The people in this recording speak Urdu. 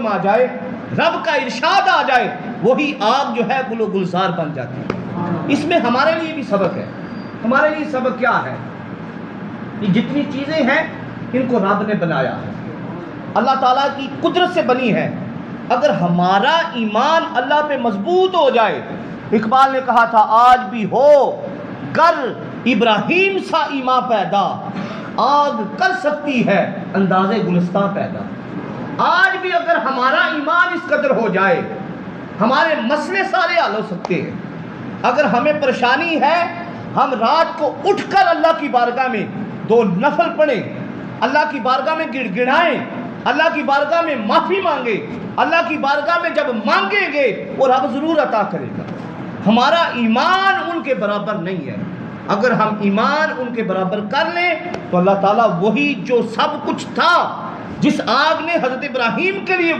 آ جائے، رب کا ارشاد آ جائے، وہی آگ جو ہے گل و گلزار بن جاتی ہے۔ اس میں ہمارے لیے بھی سبق ہے۔ ہمارے لیے سبق کیا ہے؟ یہ جتنی چیزیں ہیں ان کو رب نے بنایا ہے، اللہ تعالیٰ کی قدرت سے بنی ہے۔ اگر ہمارا ایمان اللہ پہ مضبوط ہو جائے، اقبال نے کہا تھا آج بھی ہو گر ابراہیم سا ایمان پیدا، آگ کر سکتی ہے انداز گلستاں پیدا۔ آج بھی اگر ہمارا ایمان اس قدر ہو جائے، ہمارے مسئلے سارے حل ہو سکتے ہیں۔ اگر ہمیں پریشانی ہے، ہم رات کو اٹھ کر اللہ کی بارگاہ میں 2 نفل پڑھیں، اللہ کی بارگاہ میں گڑ گڑائیں، اللہ کی بارگاہ میں معافی مانگے، اللہ کی بارگاہ میں جب مانگیں گے وہ رب ضرور عطا کرے گا۔ ہمارا ایمان ان کے برابر نہیں ہے۔ اگر ہم ایمان ان کے برابر کر لیں تو اللہ تعالیٰ وہی جو سب کچھ تھا، جس آگ نے حضرت ابراہیم کے لیے